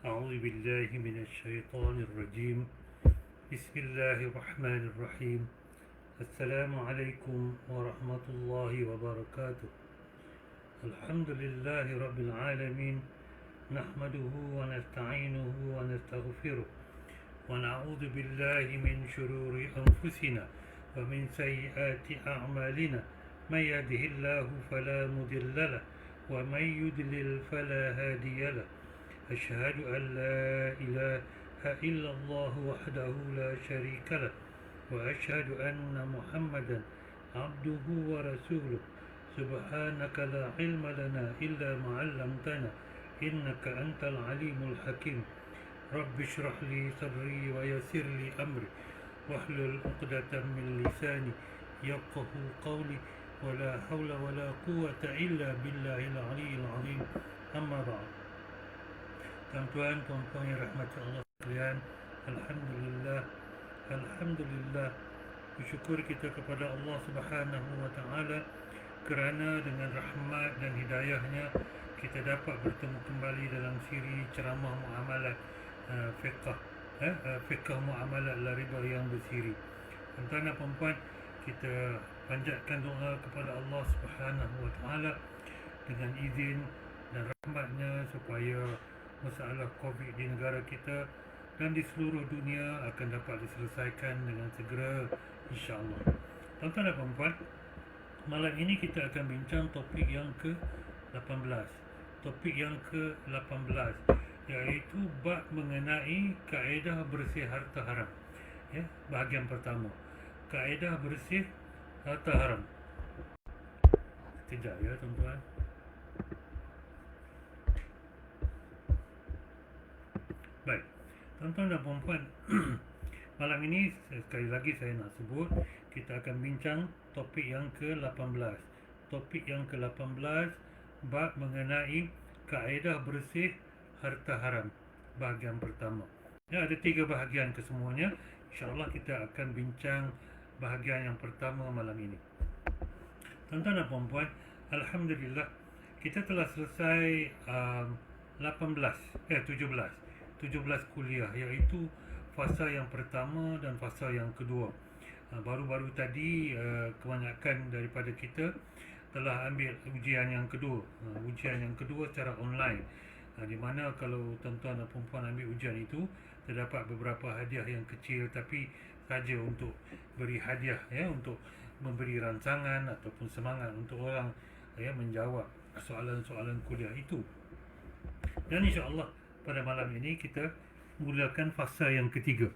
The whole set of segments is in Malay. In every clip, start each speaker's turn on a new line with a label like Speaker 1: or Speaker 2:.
Speaker 1: أعوذ بالله من الشيطان الرجيم. بسم الله الرحمن الرحيم. السلام عليكم ورحمة الله وبركاته. الحمد لله رب العالمين، نحمده ونستعينه ونستغفره ونعوذ بالله من شرور أنفسنا ومن سيئات أعمالنا. من يهده الله فلا مضل له ومن يضلل فلا هادي له. أشهد أن لا إله إلا الله وحده لا شريك له، وأشهد أن محمدا عبده ورسوله. سبحانك لا علم لنا إلا ما علمتنا إنك أنت العليم الحكيم. رب اشرح لي صدري ويسر لي أمري واحلل عقدة من لساني يفقه قولي. ولا حول ولا قوة إلا بالله العلي العظيم. أما بعد. Tuan-tuan, puan-puan yang rahmati Allah sekalian, Alhamdulillah, Alhamdulillah, bersyukur kita kepada Allah Subhanahu wa Ta'ala kerana dengan rahmat dan hidayahnya kita dapat bertemu kembali dalam siri ceramah muamalat fiqh muamalat la riba yang bersiri. Tuan-tuan dan puan-puan, kita panjatkan doa kepada Allah Subhanahu wa Ta'ala dengan izin dan rahmatnya supaya masalah COVID di negara kita dan di seluruh dunia akan dapat diselesaikan dengan segera, insya-Allah. Tuan-tuan dan puan-puan, malam ini kita akan bincang topik yang ke-18. Topik yang ke-18 iaitu bab mengenai kaedah bersih harta haram. Ya, bahagian pertama. Kaedah bersih harta haram. Sekejap ya, tuan-tuan. Baik, tuan-tuan dan puan-puan, malam ini sekali lagi saya nak sebut kita akan bincang topik yang ke-18. Topik yang ke-18 bab mengenai kaedah bersih harta haram, bahagian pertama. Ya, ada 3 bahagian kesemuanya. InsyaAllah kita akan bincang bahagian yang pertama malam ini. Tuan-tuan dan puan-puan, Alhamdulillah kita telah selesai 17 kuliah, iaitu fasa yang pertama dan fasa yang kedua. Baru-baru tadi kebanyakan daripada kita telah ambil ujian yang kedua. Ujian yang kedua secara online, di mana kalau tuan-tuan dan puan-puan ambil ujian itu, terdapat beberapa hadiah yang kecil tapi saja untuk beri hadiah, ya, untuk memberi rancangan ataupun semangat untuk orang menjawab soalan-soalan kuliah itu. Dan insya-Allah pada malam ini kita mulakan fasa yang ketiga.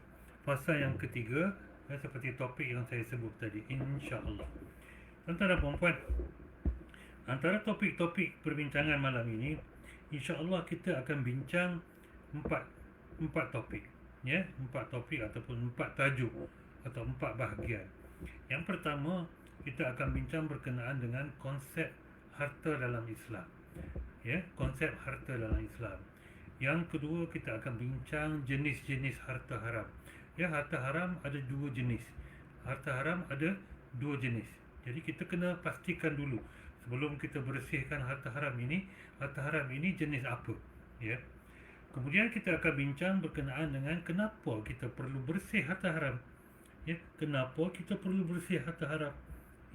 Speaker 1: Fasa yang ketiga, seperti topik yang saya sebut tadi, insya-Allah. Tuan-tuan dan puan-puan, antara topik-topik perbincangan malam ini, insya-Allah kita akan bincang empat topik, ya, 4 topik ataupun 4 tajuk atau 4 bahagian. Yang pertama, kita akan bincang berkenaan dengan konsep harta dalam Islam. Ya, konsep harta dalam Islam. Yang kedua, kita akan bincang jenis-jenis harta haram. Ya, harta haram ada 2 jenis. Harta haram ada 2 jenis. Jadi kita kena pastikan dulu sebelum kita bersihkan harta haram ini jenis apa. Ya. Kemudian kita akan bincang berkenaan dengan kenapa kita perlu bersih harta haram. Ya, kenapa kita perlu bersih harta haram.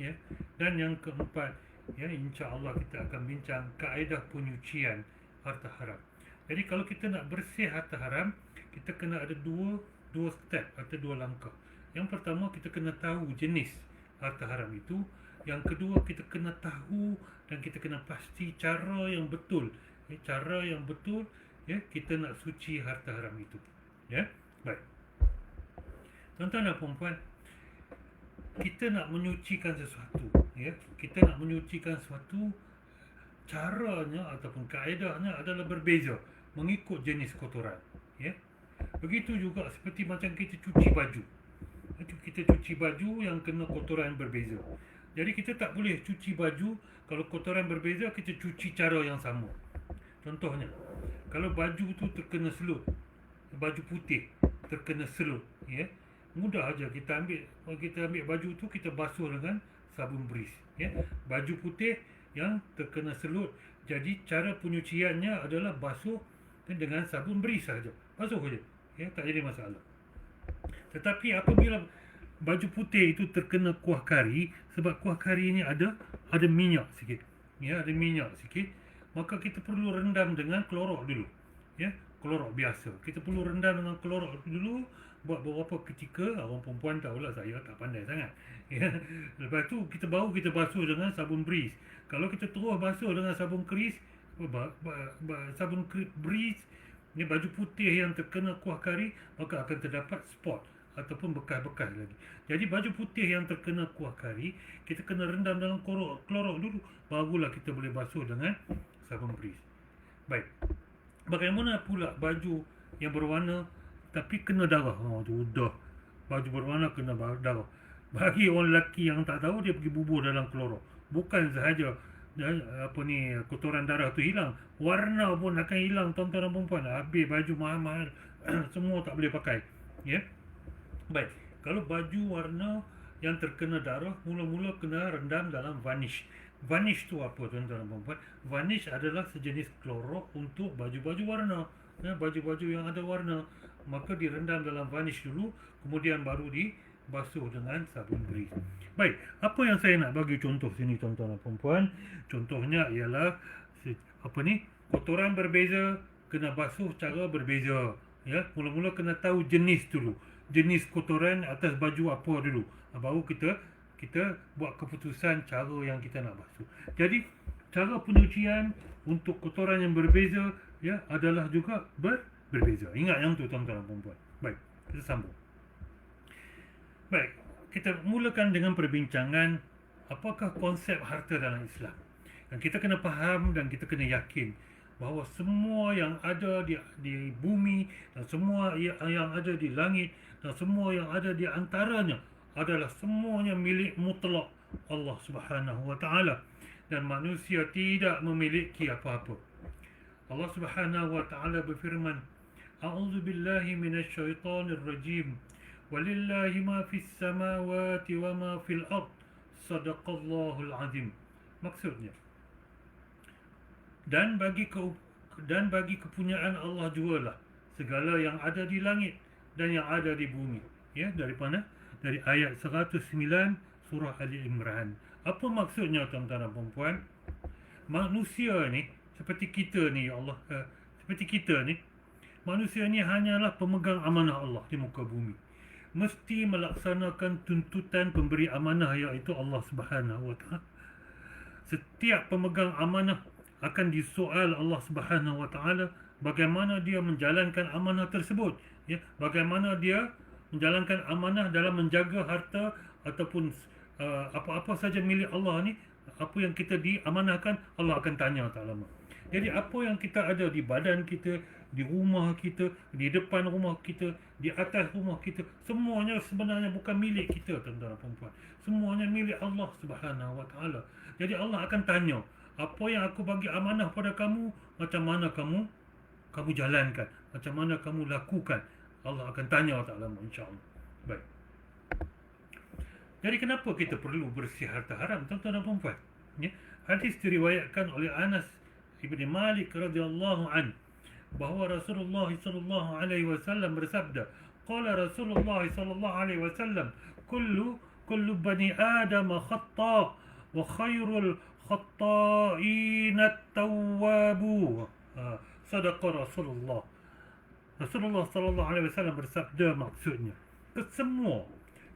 Speaker 1: Ya. Dan yang keempat, ya, insya-Allah kita akan bincang kaedah penyucian harta haram. Jadi kalau kita nak bersih harta haram, kita kena ada dua step atau 2 langkah. Yang pertama, kita kena tahu jenis harta haram itu. Yang kedua, kita kena tahu dan kita kena pasti cara yang betul. Ya, cara yang betul, ya, kita nak suci harta haram itu. Ya, baik. Tuan-tuan dan puan-puan, kita nak menyucikan sesuatu, ya, kita nak menyucikan sesuatu, caranya ataupun kaedahnya adalah berbeza mengikut jenis kotoran. Ya, begitu juga seperti macam kita cuci baju. Kita cuci baju yang kena kotoran berbeza. Jadi kita tak boleh cuci baju kalau kotoran berbeza kita cuci cara yang sama. Contohnya, kalau baju tu terkena selut, baju putih terkena selut, ya, mudah aja kita ambil baju tu, kita basuh dengan sabun beris, ya. Baju putih yang terkena selut, jadi cara penyuciannya adalah basuh dengan sabun beris saja. Basuh saja. Ya, tak jadi masalah. Tetapi apabila baju putih itu terkena kuah kari, sebab kuah kari ini ada minyak sikit. Ya, ada minyak sikit, maka kita perlu rendam dengan klorok dulu. Ya, klorok biasa. Kita perlu rendam dengan klorok dulu buat beberapa ketika. Orang perempuan tahulah, saya tak pandai sangat. Ya. Lepas tu baru kita basuh dengan sabun beris. Kalau kita terus basuh dengan sabun keris, beris, ni baju putih yang terkena kuah kari, maka akan terdapat spot ataupun bekas-bekas lagi. Jadi baju putih yang terkena kuah kari, kita kena rendam dalam klorok dulu, barulah kita boleh basuh dengan sabun beris. Baik. Bagaimana pula baju yang berwarna tapi kena darah? Tu dah. Baju berwarna kena darah. Bagi orang lelaki yang tak tahu, dia pergi bubur dalam klorok. Bukan sahaja kotoran darah tu hilang, warna pun akan hilang, tuan-tuan dan perempuan. Habis baju mahal-mahal semua tak boleh pakai. Ya. Baik, kalau baju warna yang terkena darah, mula-mula kena rendam dalam varnish. Varnish tu apa, tuan-tuan dan perempuan? Varnish adalah sejenis klorok untuk baju-baju warna. Ya, baju-baju yang ada warna, maka direndam dalam varnish dulu, kemudian baru dibasuh dengan sabun beris. Baik, apa yang saya nak bagi contoh sini, tuan-tuan dan perempuan? Contohnya ialah kotoran berbeza, kena basuh cara berbeza. Ya, mula-mula kena tahu jenis dulu. Jenis kotoran atas baju apa dulu, baru kita buat keputusan cara yang kita nak basuh. Jadi cara penyucian untuk kotoran yang berbeza, ya, adalah juga berbeza. Ingat yang tu, tuan-tuan dan perempuan. Baik, kita sambung. Baik, kita mulakan dengan perbincangan apakah konsep harta dalam Islam. Dan kita kena faham dan kita kena yakin bahawa semua yang ada di bumi dan semua yang ada di langit dan semua yang ada di antaranya adalah semuanya milik mutlak Allah Subhanahu wa taala, dan manusia tidak memiliki apa-apa. Allah Subhanahu wa taala berfirman, A'udzu billahi minasyaitonir rajim. Walillahi ma fis samawati wa ma fil ard. Sadaqallahul azim. Maksudnya, dan bagi kepunyaan Allah jugalah segala yang ada di langit dan yang ada di bumi. Ya, dari ayat 109 surah Ali Imran. Apa maksudnya, tuan-tuan dan perempuan? Manusia ni seperti kita ni, ya Allah, seperti kita ni, manusia ni hanyalah pemegang amanah Allah di muka bumi. Mesti melaksanakan tuntutan pemberi amanah, iaitu Allah Subhanahu wa taala. Setiap pemegang amanah akan disoal Allah Subhanahu wa taala bagaimana dia menjalankan amanah tersebut, ya, bagaimana dia menjalankan amanah dalam menjaga harta ataupun apa-apa saja milik Allah ni, apa yang kita diamanahkan, Allah akan tanya tak lama. Jadi apa yang kita ada di badan kita, di rumah kita, di depan rumah kita, di atas rumah kita, semuanya sebenarnya bukan milik kita, tuan-tuan dan perempuan. Semuanya milik Allah Subhanahu wa taala. Jadi Allah akan tanya, apa yang aku bagi amanah pada kamu, macam mana kamu jalankan, macam mana kamu lakukan. Allah akan tanya tak lama, insya-Allah. Baik. Jadi kenapa kita perlu bersih harta haram, tuan-tuan dan perempuan? Ya, hadis diriwayatkan oleh Anas Ibn Malik radhiyallahu an bahawa Rasulullah sallallahu alaihi wasallam bersabda, qala Rasulullah sallallahu alaihi wasallam, kullu bani Adam khata' wa khairul khata'in at-tawwabu. Sadaqa Rasulullah. Rasulullah sallallahu alaihi wasallam bersabda, maksudnya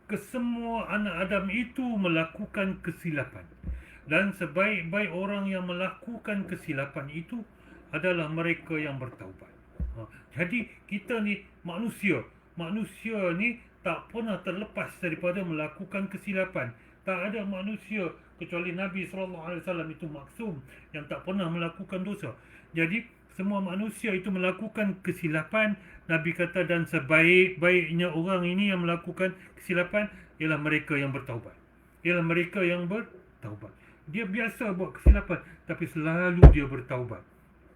Speaker 1: kesemua anak Adam itu melakukan kesilapan, dan sebaik-baik orang yang melakukan kesilapan itu adalah mereka yang bertaubat. Jadi kita ni manusia ni tak pernah terlepas daripada melakukan kesilapan. Tak ada manusia kecuali Nabi SAW itu maksum yang tak pernah melakukan dosa. Jadi semua manusia itu melakukan kesilapan. Nabi kata, dan sebaik-baiknya orang ini yang melakukan kesilapan ialah mereka yang bertaubat. Dia biasa buat kesilapan, tapi selalu dia bertaubat.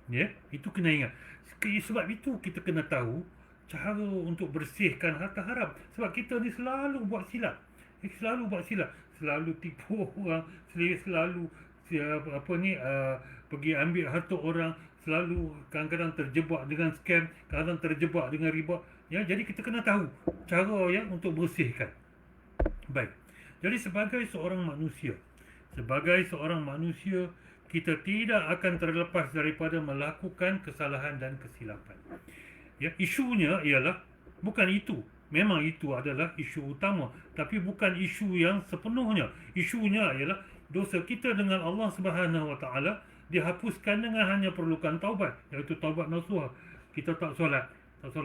Speaker 1: Ya, itu kena ingat. Sebab itu kita kena tahu cara untuk bersihkan harta haram. Sebab kita ni selalu buat silap. Selalu tipu orang, selalu pergi ambil harta orang, selalu kadang-kadang terjebak dengan scam, kadang terjebak dengan riba. Ya, jadi kita kena tahu cara yang untuk bersihkan. Baik. Jadi sebagai seorang manusia, kita tidak akan terlepas daripada melakukan kesalahan dan kesilapan. Ya, isunya ialah bukan itu. Memang itu adalah isu utama, tapi bukan isu yang sepenuhnya. Isunya ialah dosa kita dengan Allah Subhanahu Wa Taala dihapuskan dengan hanya perlukan taubat, iaitu taubat nasuha. Kita tak solat,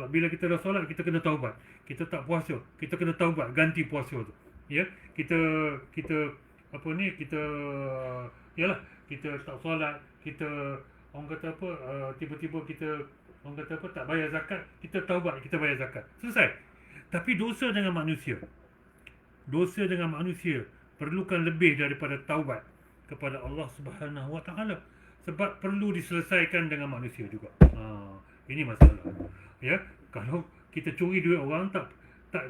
Speaker 1: Bila kita dah solat, kita kena taubat. Kita tak puasa, kita kena taubat, ganti puasa tu. Ya, kita kita apa ni, yalah, kita tak solat, kita orang kata apa, tiba-tiba kita orang kata apa, tak bayar zakat, kita taubat, kita bayar zakat. Selesai. Tapi dosa dengan manusia perlukan lebih daripada taubat kepada Allah Subhanahu Wa Taala, sebab perlu diselesaikan dengan manusia juga. Ini masalah. Ya, kalau kita curi duit orang, tak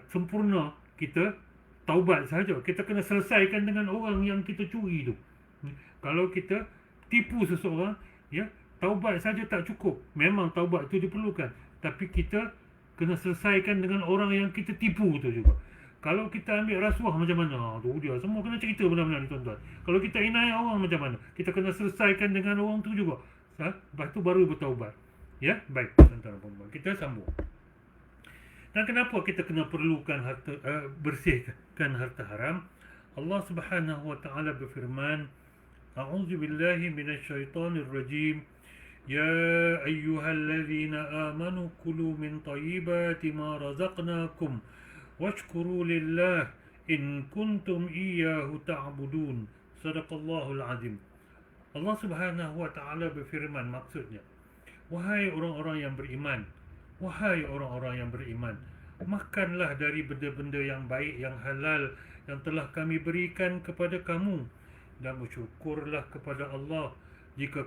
Speaker 1: sempurna kita taubat saja. Kita kena selesaikan dengan orang yang kita curi tu. Kalau kita tipu seseorang, ya, taubat saja tak cukup. Memang taubat itu diperlukan, tapi kita kena selesaikan dengan orang yang kita tipu tu juga. Kalau kita ambil rasuah macam mana? Tu dia semua kena cerita benar-benar ni, tuan-tuan. Kalau kita inai orang macam mana? Kita kena selesaikan dengan orang tu juga. Lepas tu baru bertaubat. Ya, baik, tuan-tuan dan puan-puan. Kita sambung. Dan kenapa kita kena perlukan bersihkan harta haram? Allah Subhanahu Wa Taala berfirman, A'udzu billahi minasyaitonir rajim. Ya ayyuhalladzina amanu kulu min thayyibati ma razaqnakum washkuru lillah in kuntum iyyahu ta'budun. Sadaqallahul azim. Allah Subhanahu Wa Taala berfirman, maksudnya, wahai orang-orang yang beriman, makanlah dari benda-benda yang baik, yang halal, yang telah kami berikan kepada kamu, dan bersyukurlah kepada Allah jika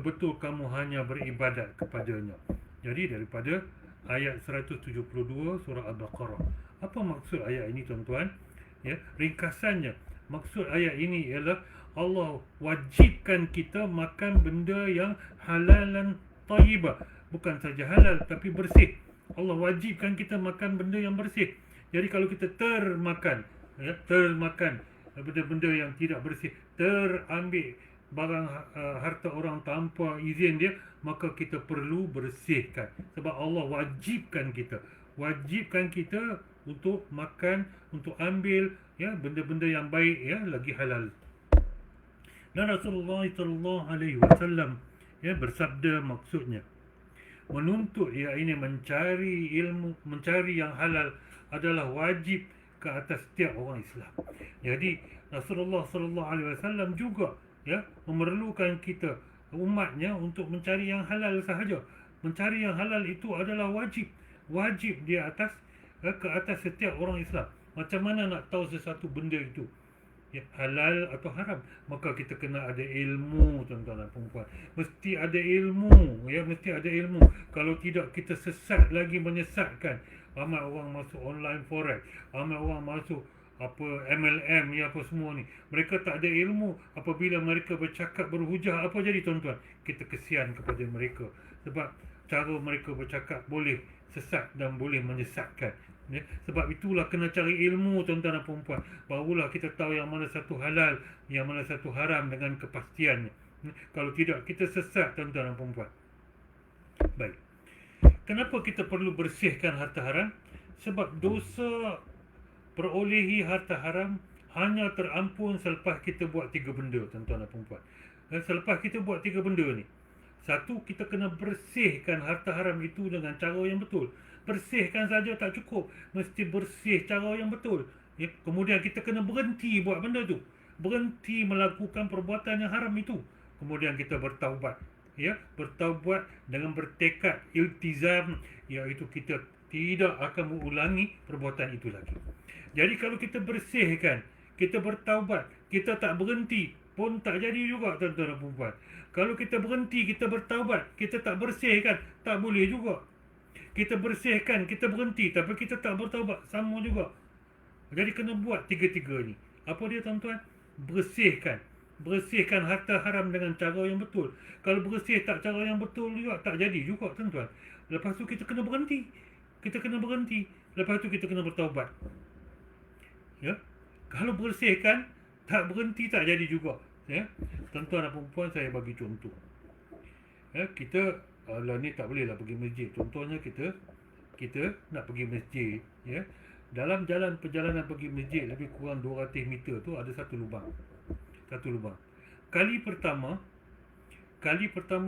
Speaker 1: betul kamu hanya beribadat kepadanya. Jadi daripada ayat 172 surah Al-Baqarah. Apa maksud ayat ini, tuan-tuan? Ya, ringkasannya, maksud ayat ini ialah Allah wajibkan kita makan benda yang halal dan tayyibah. Bukan saja halal, tapi bersih. Allah wajibkan kita makan benda yang bersih. Jadi kalau kita termakan benda-benda yang tidak bersih, terambil barang harta orang tanpa izin dia, maka kita perlu bersihkan. Sebab Allah wajibkan kita untuk makan, untuk ambil, ya, benda-benda yang baik, ya, lagi halal. Dan Rasulullah sallallahu alaihi wasallam, ya, bersabda, maksudnya menuntut, ya, ini mencari ilmu, mencari yang halal adalah wajib ke atas setiap orang Islam. Jadi Rasulullah sallallahu alaihi wasallam juga, ya, memerlukan kita, umatnya, untuk mencari yang halal sahaja. Mencari yang halal itu adalah wajib di atas, ke atas setiap orang Islam. Macam mana nak tahu sesuatu benda itu, ya, halal atau haram? Maka kita kena ada ilmu, tuan-tuan dan puan-puan. Mesti ada ilmu, ya, mesti ada ilmu. Kalau tidak, kita sesat lagi, menyesatkan. Ramai orang masuk online forex, ramai orang masuk MLM, ya, apa semua ni. Mereka tak ada ilmu. Apabila mereka bercakap, berhujah, apa jadi, tuan-tuan? Kita kesian kepada mereka, sebab cara mereka bercakap boleh sesat dan boleh menyesatkan, ya. Sebab itulah kena cari ilmu, tuan-tuan dan puan-puan. Barulah kita tahu yang mana satu halal, yang mana satu haram dengan kepastiannya. Kalau tidak, kita sesat, tuan-tuan dan puan-puan. Baik. Kenapa kita perlu bersihkan harta haram? Sebab dosa perolehi harta haram hanya terampun selepas kita buat 3 benda, tuan-tuan dan puan-puan. Dan selepas kita buat 3 benda ni, satu, kita kena bersihkan harta haram itu dengan cara yang betul. Bersihkan saja tak cukup, mesti bersih cara yang betul, ya. Kemudian kita kena berhenti buat benda tu, berhenti melakukan perbuatan yang haram itu. Kemudian kita bertaubat, ya, bertaubat dengan bertekad iltizam, iaitu kita tidak akan mengulangi perbuatan itu lagi. Jadi kalau kita bersihkan, kita bertaubat, kita tak berhenti pun tak jadi juga, tuan-tuan dan puan-puan. Kalau kita berhenti, kita bertaubat, kita tak bersihkan, tak boleh juga. Kita bersihkan, kita berhenti, tapi kita tak bertaubat, sama juga. Jadi kena buat tiga-tiga ni. Apa dia, tuan-tuan? Bersihkan. bersihkan harta haram dengan cara yang betul. Kalau bersih tak cara yang betul juga, tak jadi juga tuan-tuan. Lepas tu kita kena berhenti. Lepas tu kita kena bertaubat. Ya. Kalau bersihkan tak berhenti, tak jadi juga. Ya. Tuan-tuan dan puan-puan, saya bagi contoh. Ya, kita lah ni tak boleh lah pergi masjid. Contohnya kita nak pergi masjid, ya. Dalam perjalanan pergi masjid lebih kurang 200 meter tu ada satu lubang. Kali pertama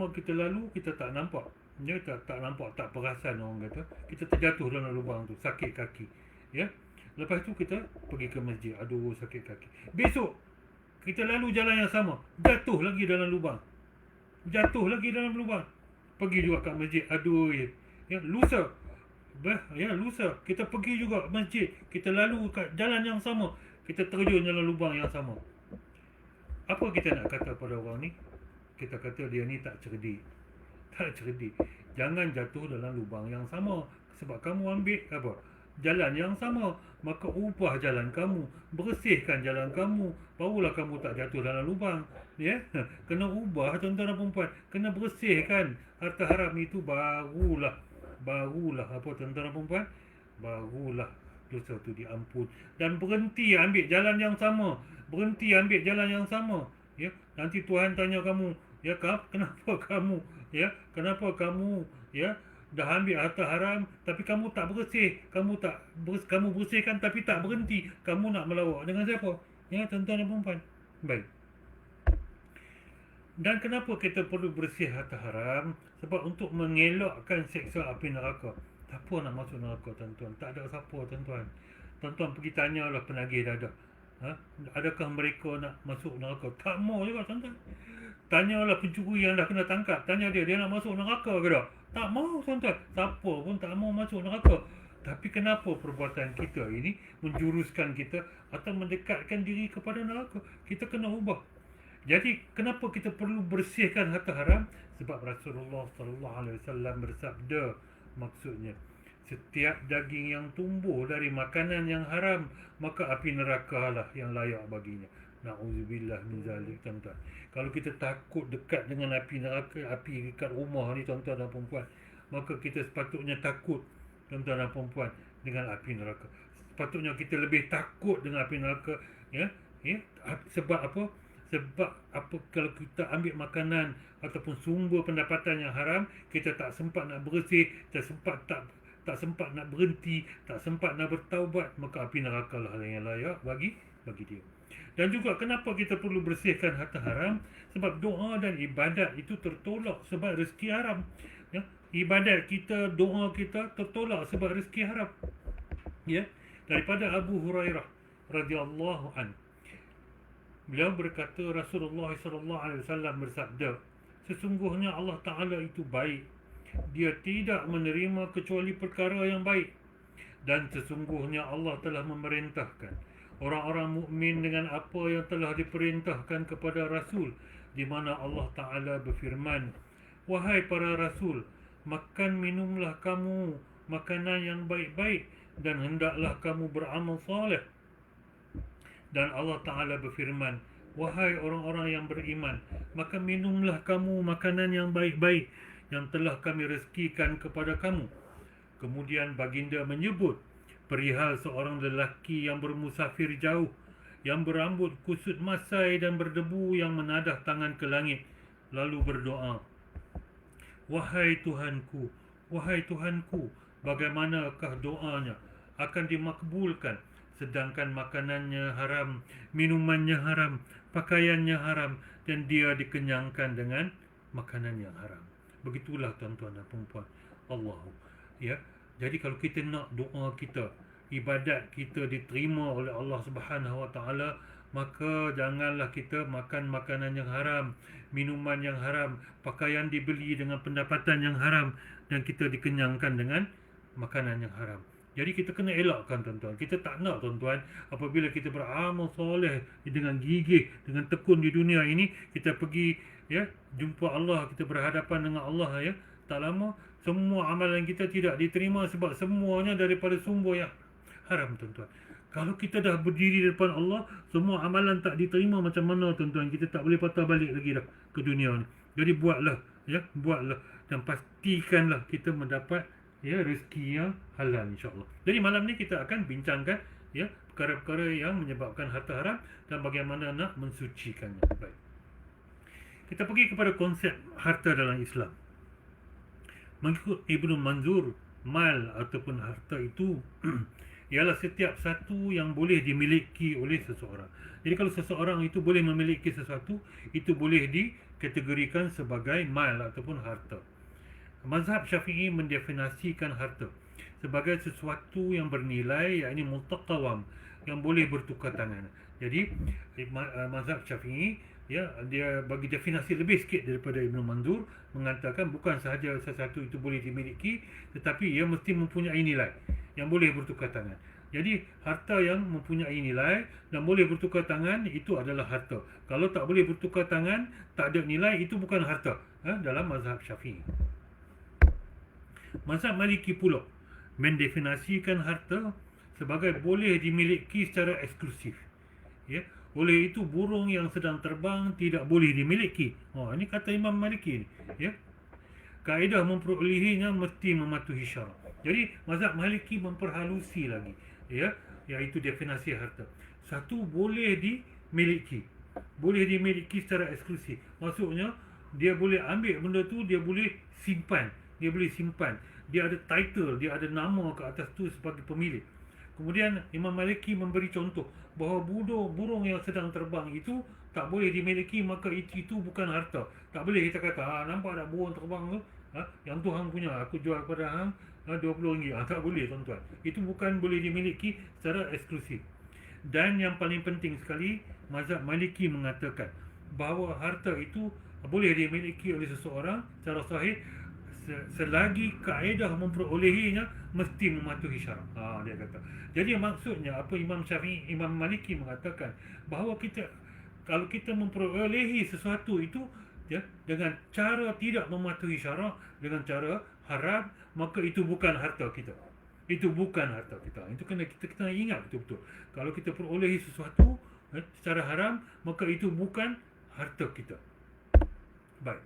Speaker 1: kita lalu, kita tak nampak. Ya, tak nampak, tak perasan orang kata. Kita terjatuh dalam lubang tu, sakit kaki. Ya. Lepas tu kita pergi ke masjid, aduh sakit kaki. Besok kita lalu jalan yang sama, jatuh lagi dalam lubang. Pergi juga kat masjid, aduh ya, lusa kita pergi juga masjid, kita lalu kat jalan yang sama, kita terjun dalam lubang yang sama. Apa kita nak kata pada orang ni? Kita kata dia ni tak cerdik. Jangan jatuh dalam lubang yang sama. Sebab kamu ambil apa? Jalan yang sama. Maka ubah jalan kamu, bersihkan jalan kamu, barulah kamu tak jatuh dalam lubang. Ya, kena ubah tuan-tuan dan puan-puan. Kena bersihkan harta haram itu, barulah apa tuan-tuan dan puan-puan? Barulah dosa tu diampun. Dan berhenti ambil jalan yang sama. Ya, nanti Tuhan tanya kamu, ya, kenapa kamu ya dah ambil harta haram tapi kamu tak bersih, kamu bersihkan tapi tak berhenti, kamu nak melawak dengan siapa? Ya, tuan-tuan dan puan-puan. Baik. Dan kenapa kita perlu bersih harta haram? Sebab untuk mengelakkan seksa api neraka. Siapa nak masuk neraka, tuan-tuan? Tak ada siapa, tuan-tuan. Tuan-tuan pergi tanyalah penagih dadah. Adakah mereka nak masuk neraka? Tak mau juga, tuan-tuan. Tanyalah pencuri yang dah kena tangkap. Tanya dia nak masuk neraka ke tak? Tak mau, tuan-tuan. Siapa pun tak mau masuk neraka. Tapi kenapa perbuatan kita ini menjuruskan kita atau mendekatkan diri kepada neraka? Kita kena ubah. Jadi kenapa kita perlu bersihkan harta haram? Sebab Rasulullah sallallahu alaihi wasallam bersabda, maksudnya setiap daging yang tumbuh dari makanan yang haram, maka api neraka lah yang layak baginya. Na'udzubillah min zalik, tuan-tuan. Kalau kita takut dekat dengan api neraka, api dekat rumah ni, tuan-tuan dan puan-puan, maka kita sepatutnya takut, tuan-tuan dan puan-puan, dengan api neraka. Sepatutnya kita lebih takut dengan api neraka, ya. Sebab apa? Kalau kita ambil makanan ataupun sumber pendapatan yang haram, kita tak sempat nak bersih, tak sempat nak berhenti, tak sempat nak bertaubat, maka api neraka lah yang layak bagi dia. Dan juga kenapa kita perlu bersihkan harta haram? Sebab doa dan ibadat itu tertolak sebab rezeki haram. Ya, ibadat kita, doa kita tertolak sebab rezeki haram. Ya, daripada Abu Hurairah radhiyallahu an, beliau berkata, Rasulullah sallallahu alaihi wasallam bersabda, sesungguhnya Allah Taala itu baik. Dia tidak menerima kecuali perkara yang baik. Dan sesungguhnya Allah telah memerintahkan orang-orang mukmin dengan apa yang telah diperintahkan kepada Rasul, di mana Allah Ta'ala berfirman, wahai para Rasul, makan minumlah kamu makanan yang baik-baik dan hendaklah kamu beramal saleh. Dan Allah Ta'ala berfirman, wahai orang-orang yang beriman, maka minumlah kamu makanan yang baik-baik yang telah kami rezekikan kepada kamu. Kemudian baginda menyebut perihal seorang lelaki yang bermusafir jauh, yang berambut kusut masai dan berdebu, yang menadah tangan ke langit, lalu berdoa, wahai Tuhanku, bagaimanakah doanya akan dimakbulkan, sedangkan makanannya haram, minumannya haram, pakaiannya haram, dan dia dikenyangkan dengan makanan yang haram. Begitulah tuan-tuan dan puan-puan. Ya. Jadi kalau kita nak doa kita, ibadat kita diterima oleh Allah Subhanahu Wa Taala, maka janganlah kita makan makanan yang haram, minuman yang haram, pakaian dibeli dengan pendapatan yang haram, dan kita dikenyangkan dengan makanan yang haram. Jadi kita kena elakkan, tuan-tuan. Kita tak nak, tuan-tuan, apabila kita beramal soleh dengan gigih, dengan tekun di dunia ini, kita pergi, ya, jumpa Allah, kita berhadapan dengan Allah, ya, tak lama semua amalan kita tidak diterima sebab semuanya daripada sumber yang haram, tuan-tuan. Kalau kita dah berdiri di depan Allah, semua amalan tak diterima macam mana tuan-tuan, kita tak boleh patah balik lagi dah ke dunia ni. Jadi buatlah, ya, buatlah dan pastikanlah kita mendapat ya rezeki yang halal insya-Allah. Jadi malam ni kita akan bincangkan ya perkara-perkara yang menyebabkan harta haram dan bagaimana nak mensucikannya. Baik. Kita pergi kepada konsep harta dalam Islam. Mengikut Ibnu Manzur, mal ataupun harta itu ialah setiap satu yang boleh dimiliki oleh seseorang. Jadi kalau seseorang itu boleh memiliki sesuatu, itu boleh dikategorikan sebagai mal ataupun harta. Mazhab Syafi'i mendefinisikan harta sebagai sesuatu yang bernilai, yakni mutaqawam, yang boleh bertukar tangan. Jadi mazhab Syafi'i ya, dia bagi definisi lebih sikit daripada Ibn Manzur, mengatakan bukan sahaja sesuatu itu boleh dimiliki, tetapi ia mesti mempunyai nilai yang boleh bertukar tangan. Jadi harta yang mempunyai nilai dan boleh bertukar tangan itu adalah harta. Kalau tak boleh bertukar tangan, tak ada nilai, itu bukan harta dalam mazhab Syafi'i. Mazhab Maliki pula mendefinisikan harta sebagai boleh dimiliki secara eksklusif. Ya, oleh itu burung yang sedang terbang tidak boleh dimiliki. Ini kata Imam Maliki ni, ya. Kaedah memperolehinya mesti mematuhi syarak. Jadi mazhab Maliki memperhalusi lagi, ya, iaitu definisi harta. Satu boleh dimiliki. Boleh dimiliki secara eksklusif. Maksudnya dia boleh ambil benda tu, dia boleh simpan. Dia boleh simpan. Dia ada title, dia ada nama ke atas tu sebagai pemilik. Kemudian Imam Maliki memberi contoh bahawa burung yang sedang terbang itu tak boleh dimiliki, maka itu bukan harta. Tak boleh kita kata, nampak tak burung terbang tu? Yang tu hang punya, aku jual kepada hang RM20. Tak boleh tuan-tuan. Itu bukan boleh dimiliki secara eksklusif. Dan yang paling penting sekali, mazhab Maliki mengatakan bahawa harta itu boleh dimiliki oleh seseorang secara sahih selagi kaedah memperolehinya mesti mematuhi syarak. Dia kata. Jadi maksudnya apa Imam Syafi'i, Imam Maliki mengatakan bahawa kalau kita memperolehi sesuatu itu ya dengan cara tidak mematuhi syarak, dengan cara haram, maka itu bukan harta kita. Itu bukan harta kita. Itu kena kita ingat betul-betul. Kalau kita perolehi sesuatu secara haram, maka itu bukan harta kita. Baik.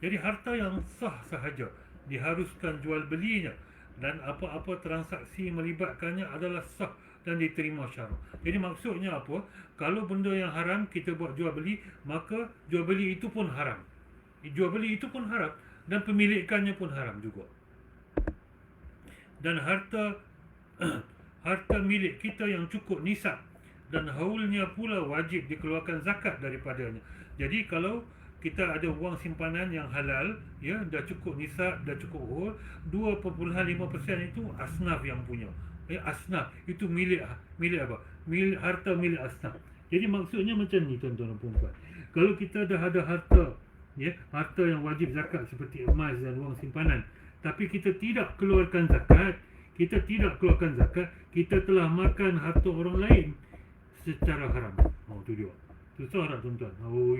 Speaker 1: Jadi harta yang sah sahaja diharuskan jual belinya dan apa-apa transaksi melibatkannya adalah sah dan diterima syarak. Jadi maksudnya apa? Kalau benda yang haram kita buat jual beli, maka jual beli itu pun haram. Jual beli itu pun haram dan pemilikannya pun haram juga. Dan harta milik kita yang cukup nisab dan haulnya pula wajib dikeluarkan zakat daripadanya. Jadi kalau kita ada wang simpanan yang halal, ya, dah cukup nisab, dah cukup haul, 2.5% itu asnaf yang punya. Asnaf itu milik apa? Harta milik asnaf. Jadi maksudnya macam ni tuan-tuan dan puan-puan. Kalau kita dah ada harta, ya, harta yang wajib zakat seperti emas dan wang simpanan, tapi kita tidak keluarkan zakat, kita telah makan harta orang lain secara haram. Itu dia. Susah tak tuan-tuan?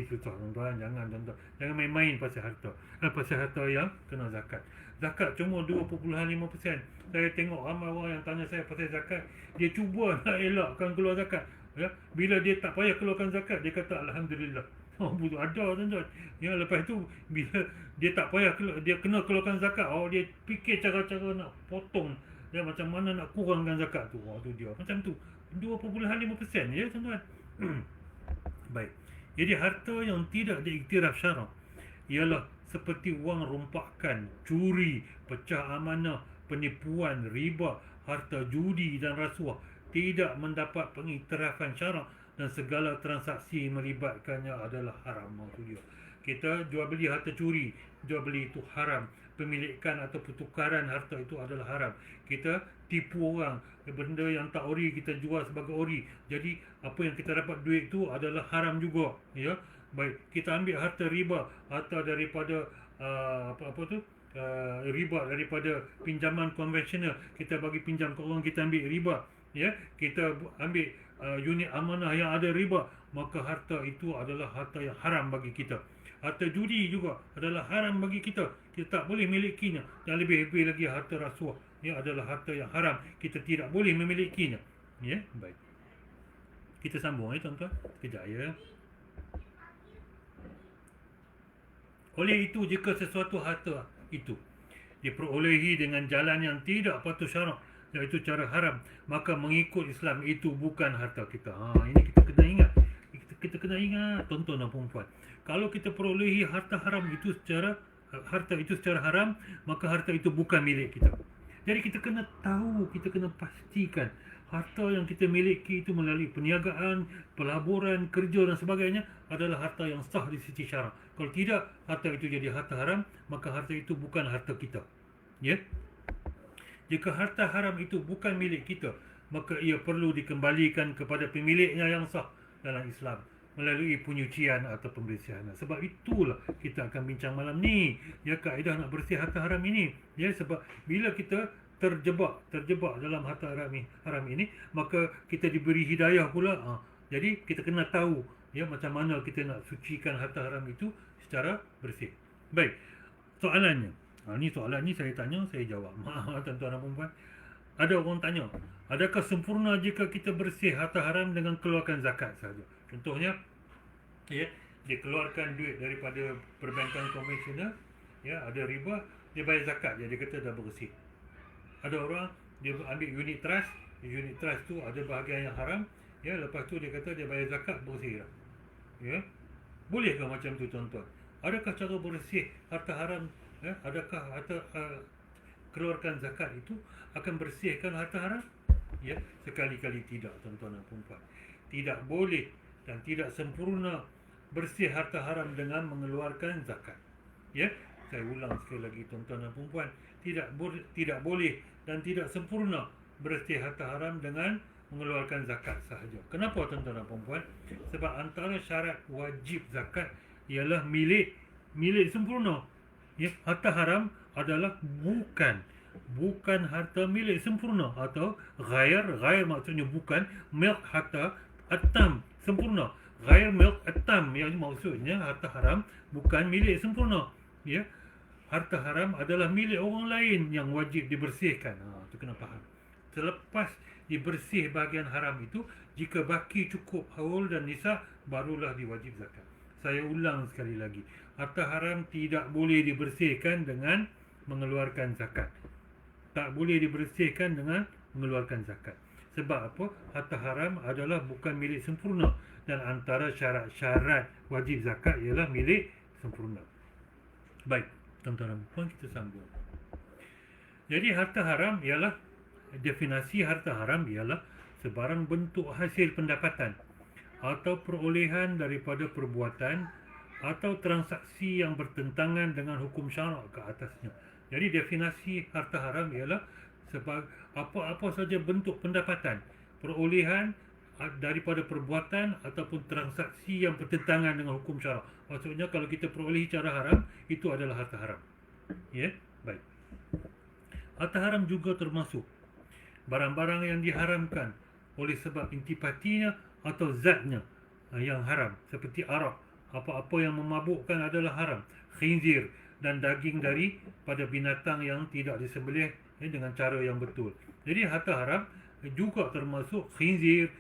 Speaker 1: Susah tuan-tuan. Jangan tuan-tuan. Jangan main-main pasal harta. Pasal harta yang kena zakat. Zakat cuma 2.5%. Saya tengok ramai orang yang tanya saya pasal zakat. Dia cuba nak elakkan keluar zakat. Ya? Bila dia tak payah keluarkan zakat, dia kata Alhamdulillah. Ada tuan-tuan. Ya, lepas tu bila dia tak payah dia kena keluarkan zakat, dia fikir cara-cara nak potong. Ya, macam mana nak kurangkan zakat tu. Tu dia. Macam tu. 2.5% ya tuan-tuan. Baik. Jadi harta yang tidak diiktiraf syarak ialah seperti wang rompakan, curi, pecah amanah, penipuan, riba, harta judi dan rasuah, tidak mendapat pengiktirafan syarak dan segala transaksi melibatkannya adalah haram. Itu dia. Kita jual beli harta curi, jual beli itu haram. Pemilikan atau pertukaran harta itu adalah haram. Kita tipu orang, benda yang tak ori kita jual sebagai ori. Jadi apa yang kita dapat duit itu adalah haram juga, ya. Baik, kita ambil harta riba, harta daripada riba daripada pinjaman konvensional, kita bagi pinjam ke orang, kita ambil riba, ya. Kita ambil unit amanah yang ada riba, maka harta itu adalah harta yang haram bagi kita. Harta judi juga adalah haram bagi kita. Kita tak boleh milikinya. Dan lebih-lebih lagi harta rasuah, ia adalah harta yang haram. Kita tidak boleh memilikinya. Ya, baik. Kita sambung tuan-tuan. Sekejap ya. Oleh itu, jika sesuatu harta itu diperolehi dengan jalan yang tidak patut syarak, iaitu cara haram, maka mengikut Islam itu bukan harta kita. Ini kita kena ingat. Kita kena ingat, tuan-tuan dan puan-puan. Kalau kita perolehi harta itu secara haram, maka harta itu bukan milik kita. Jadi kita kena tahu, kita kena pastikan harta yang kita miliki itu melalui perniagaan, pelaburan, kerja dan sebagainya adalah harta yang sah di sisi syarak. Kalau tidak, harta itu jadi harta haram, maka harta itu bukan harta kita. Ya? Jika harta haram itu bukan milik kita, maka ia perlu dikembalikan kepada pemiliknya yang sah dalam Islam melalui penyucian atau pembersihan. Sebab itulah kita akan bincang malam ni, ya, kaedah nak bersih harta haram ini. Ya, sebab bila kita terjebak dalam harta haram ini, maka kita diberi hidayah pula. Jadi kita kena tahu, ya, macam mana kita nak sucikan harta haram itu secara bersih. Baik, soalannya. Soalan ni saya tanya, saya jawab. Tuan-tuan dan puan-puan. Ada orang tanya, adakah sempurna jika kita bersih harta haram dengan keluarkan zakat sahaja? Contohnya, ya, dia keluarkan duit daripada perbankan konvensional, ya, ada riba, dia bayar zakat, dia kata dah bersih. Ada orang dia ambil unit trust tu ada bahagian yang haram, ya, lepas tu dia kata dia bayar zakat, bersih dah. Ya. Bolehkah macam tu, tuan-tuan? Adakah cara bersih harta haram, ya, adakah keluarkan zakat itu akan bersihkan harta haram? Ya, sekali-kali tidak, tuan-tuan dan puan-puan. Tidak boleh dan tidak sempurna bersih harta haram dengan mengeluarkan zakat. Ya, saya ulang sekali lagi, tuan-tuan dan puan-puan, tidak boleh dan tidak sempurna bersih harta haram dengan mengeluarkan zakat sahaja. Kenapa, tuan-tuan dan puan-puan? Sebab antara syarat wajib zakat ialah milik sempurna. Ya, harta haram adalah bukan harta milik sempurna, atau ghair maksudnya bukan, milk harta atam sempurna. Ghair milk atam, yang maksudnya harta haram bukan milik sempurna. Ya, harta haram adalah milik orang lain yang wajib dibersihkan. Itu kena faham. Selepas dibersih bahagian haram itu, jika baki cukup haul dan nisab, barulah diwajib zakat. Saya ulang sekali lagi, harta haram tidak boleh dibersihkan dengan mengeluarkan zakat. Tak boleh dibersihkan dengan mengeluarkan zakat. Sebab apa? Harta haram adalah bukan milik sempurna, dan antara syarat-syarat wajib zakat ialah milik sempurna. Baik, tuan-tuan dan puan, kita sambung. Jadi harta haram ialah, definisi harta haram ialah sebarang bentuk hasil pendapatan atau perolehan daripada perbuatan atau transaksi yang bertentangan dengan hukum syarak ke atasnya. Jadi definisi harta haram ialah sebab apa-apa saja bentuk pendapatan, perolehan daripada perbuatan ataupun transaksi yang bertentangan dengan hukum syarak. Maksudnya kalau kita perolehi cara haram, itu adalah harta haram. Ya, baik. Harta haram juga termasuk barang-barang yang diharamkan oleh sebab intipatinya atau zatnya yang haram, seperti arak. Apa-apa yang memabukkan adalah haram. Khinzir dan daging daripada binatang yang tidak disembelih dengan cara yang betul. Jadi harta haram juga termasuk khinzir,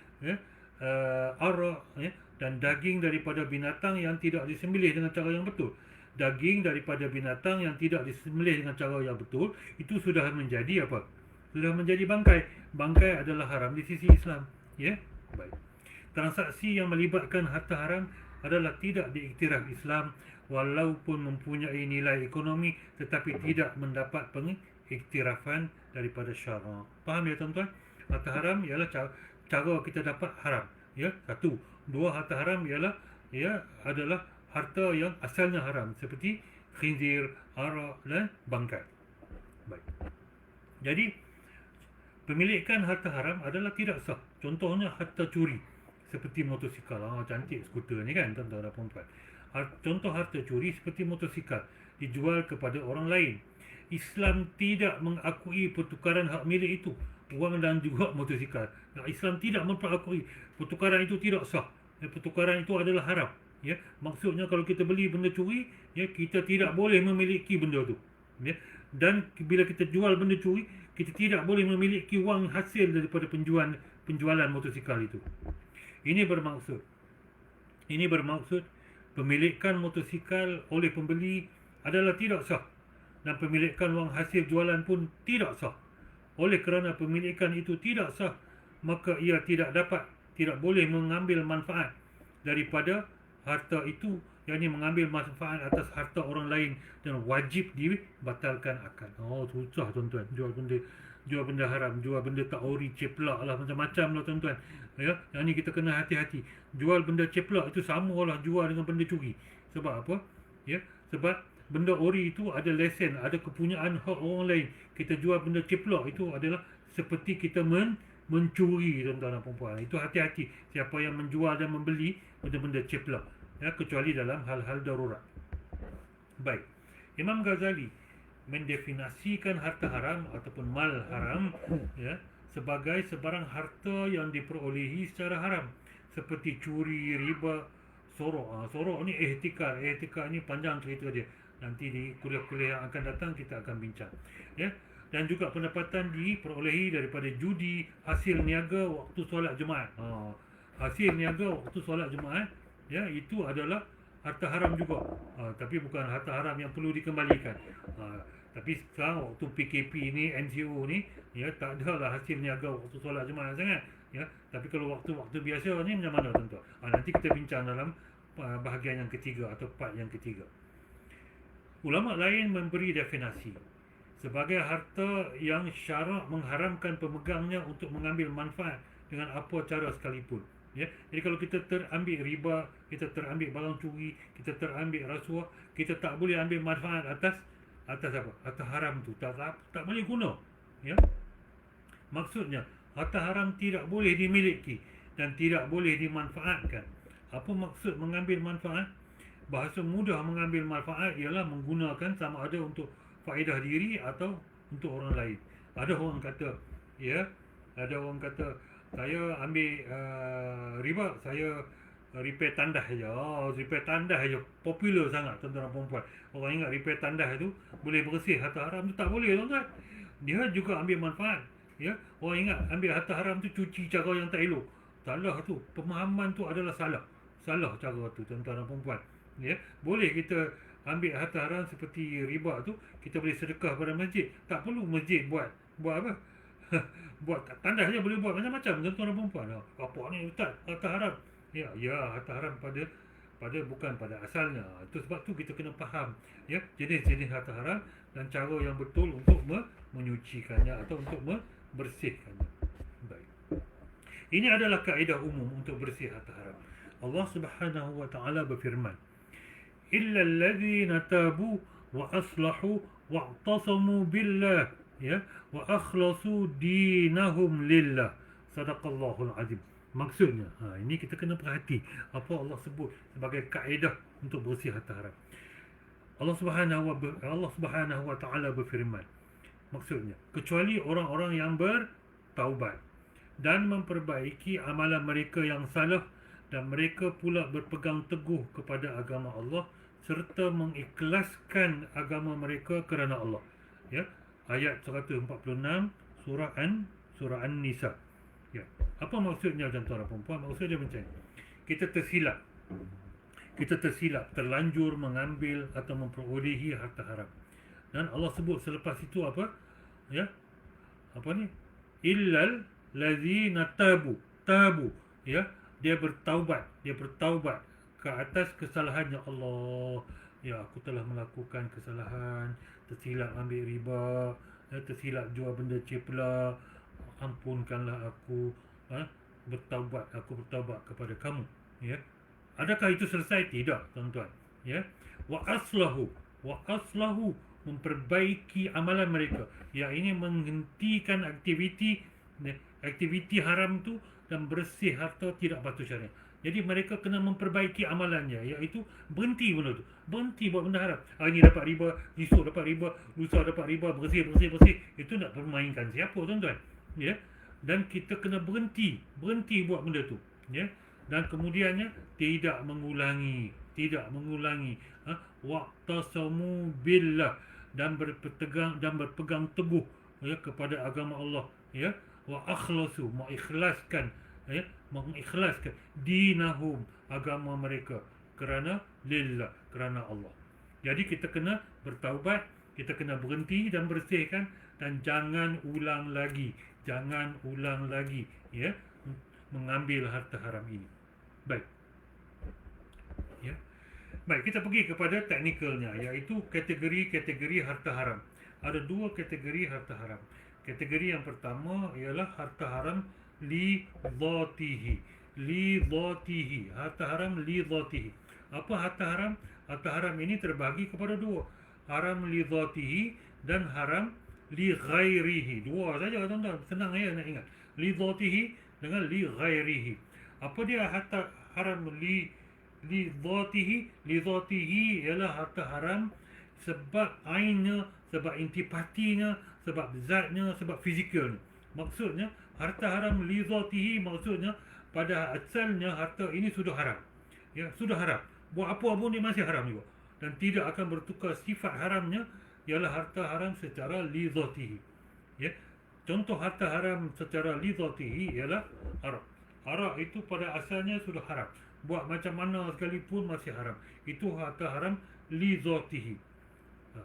Speaker 1: arak, dan daging daripada binatang yang tidak disembelih dengan cara yang betul. Daging daripada binatang yang tidak disembelih dengan cara yang betul, itu sudah menjadi apa? Sudah menjadi bangkai. Bangkai adalah haram di sisi Islam. Ya, baik. Transaksi yang melibatkan harta haram adalah tidak diiktiraf Islam, walaupun mempunyai nilai ekonomi, tetapi tidak mendapat pengiktirafan daripada syarak. Faham ya, tuan-tuan? Harta haram ialah cara kita dapat haram. Ya, satu. Dua, harta haram ialah adalah harta yang asalnya haram, seperti khinzir, arak dan bangkai. Baik. Jadi pemilikan harta haram adalah tidak sah. Contohnya harta curi, seperti motosikal. Cantik skuter ni kan, tuan-tuan dan puan-puan. Contoh harta curi seperti motosikal dijual kepada orang lain. Islam tidak mengakui pertukaran hak milik itu, wang dan juga motosikal. Islam tidak memperakui. Pertukaran itu tidak sah. Pertukaran itu adalah haram. Ya, maksudnya kalau kita beli benda curi, ya, kita tidak boleh memiliki benda itu. Ya, dan bila kita jual benda curi, kita tidak boleh memiliki wang hasil daripada penjualan motosikal itu. Ini bermaksud pemilikan motosikal oleh pembeli adalah tidak sah, dan pemilikan wang hasil jualan pun tidak sah. Oleh kerana pemilikan itu tidak sah, maka ia tidak boleh mengambil manfaat daripada harta itu, yakni mengambil manfaat atas harta orang lain, dan wajib dibatalkan akad. Oh, susah tuan-tuan, jual benda haram, jual benda tak ori, ceplak lah, macam-macam lah tuan-tuan. Ya, yang ni kita kena hati-hati. Jual benda ceplak itu sama lah jual dengan benda curi. Sebab apa? Ya, sebab benda ori itu ada lesen, ada kepunyaan hak orang lain. Kita jual benda ceplak itu adalah seperti kita mencuri, tuan-tuan dan puan-puan. Itu hati-hati siapa yang menjual dan membeli benda-benda ceplak, ya, kecuali dalam hal-hal darurat. Baik, Imam Ghazali mendefinisikan harta haram ataupun mal haram, ya, sebagai sebarang harta yang diperolehi secara haram, seperti curi, riba, sorok. Sorok ni ihtikar ni panjang cerita dia. Nanti di kuliah-kuliah yang akan datang kita akan bincang, ya. Dan juga pendapatan diperolehi daripada judi, hasil niaga waktu solat Jumaat. Hasil niaga waktu solat Jumaat, ya, itu adalah harta haram juga. Tapi bukan harta haram yang perlu dikembalikan. Tapi sekarang waktu PKP ni, NGO ni, ya, tak ada lah hasil niaga waktu solat Jumaat sangat, ya. Tapi kalau waktu-waktu biasa ni macam mana tuan-tuan? Nanti kita bincang dalam bahagian yang ketiga atau part yang ketiga. Ulama lain memberi definisi sebagai harta yang syarak mengharamkan pemegangnya untuk mengambil manfaat dengan apa cara sekalipun, ya. Jadi kalau kita terambil riba, kita terambil barang curi, kita terambil rasuah, kita tak boleh ambil manfaat atas apa? Harta haram tu tak boleh guna, ya. Maksudnya harta haram tidak boleh dimiliki dan tidak boleh dimanfaatkan. Apa maksud mengambil manfaat? Bahasa mudah mengambil manfaat ialah menggunakan sama ada untuk faedah diri atau untuk orang lain. Ada orang kata saya ambil riba, saya repair tandas saja. Repair tandas saja popular sangat tuan-tuan dan puan-puan. Orang ingat repair tandas itu boleh bersih harta haram, itu tak boleh tuan-tuan. Dia juga ambil manfaat, ya. Orang ingat ambil harta haram tu cuci cara yang tak elok. Salah tu, pemahaman tu adalah salah cara tu tuan-tuan dan puan-puan, ya. Boleh kita ambil harta haram seperti riba tu, kita boleh sedekah pada masjid. Tak perlu masjid buat apa? Buat tandas saja boleh buat macam-macam tuan-tuan dan puan-puan. Apa ni ustaz, harta haram? Ya, harta haram bukan pada asalnya. Itu sebab tu kita kena faham, ya, jenis-jenis harta haram dan cara yang betul untuk menyucikannya atau untuk membersihkannya. Baik. Ini adalah kaedah umum untuk bersih harta haram. Allah Subhanahu wa taala berfirman, "Illa allazina tabu wa aslahu wa i'tasamu billah, ya, wa akhlasu dinahum lillah." Sadaqallahul azim. Maksudnya, ini kita kena perhati apa Allah sebut sebagai kaedah untuk bersih harta haram. Allah Subhanahu wa taala berfirman, maksudnya, kecuali orang-orang yang bertaubat dan memperbaiki amalan mereka yang salah, dan mereka pula berpegang teguh kepada agama Allah serta mengikhlaskan agama mereka kerana Allah, ya. Ayat 146 surah An-Nisa. Ya. Apa maksudnya tuan-tuan dan puan-puan? Maksudnya macam ni. Kita tersilap, terlanjur mengambil atau memperolehi harta haram. Dan Allah sebut selepas itu apa? Ya. Apa ni? Illal ladzina tabu, ya. Dia bertaubat ke atas kesalahannya. Allah, ya, aku telah melakukan kesalahan, tersilap ambil riba, tersilap jual benda ceplak, ampunkanlah aku, aku bertaubat kepada kamu, ya. Adakah itu selesai? Tidak, tuan-tuan, ya. Wa aslahu, memperbaiki amalan mereka, yang ini menghentikan aktiviti haram tu dan bersih harta tidak patut syariah. Jadi mereka kena memperbaiki amalannya, iaitu berhenti benda tu, berhenti buat benda haram. Hari ni dapat riba, esok dapat riba, lusa dapat riba, bersih. Itu nak permainkan siapa, tuan-tuan, ya. Dan kita kena berhenti buat benda tu, ya. Dan kemudiannya tidak mengulangi, waqtasamu billah, dan berpegang teguh ya, kepada agama Allah, ya, wa akhlasu, mengikhlaskan, ya, mengikhlaskan dinahum, agama mereka, kerana lillah, kerana Allah. Jadi kita kena bertaubat, kita kena berhenti dan bersihkan, dan jangan ulang lagi, ya, mengambil harta haram ini. Baik. Ya. Baik, kita pergi kepada teknikalnya, iaitu kategori-kategori harta haram. Ada dua kategori harta haram. Kategori yang pertama ialah harta haram li dhatihi. Harta haram li dhatihi. Apa harta haram? Harta haram ini terbahagi kepada dua. Haram li dhatihi dan haram li ghairihi. Dua saja tuan-tuan, senang ya nak ingat. Li dhatihi dengan li ghairihi. Apa dia harta haram li dhatihi ialah harta haram sebab ainnya, sebab intipatinya, sebab zatnya, sebab fizikalnya. Maksudnya harta haram li dhatihi maksudnya pada asalnya harta ini sudah haram. Ya, sudah haram. Buat apa pun dia masih haram juga. Dan tidak akan bertukar sifat haramnya, ialah harta haram secara li dhatihi. Ya. Contoh harta haram secara li dhatihi ialah arak. Arak itu pada asalnya sudah haram. Buat macam mana sekalipun masih haram. Itu harta haram li dhatihi.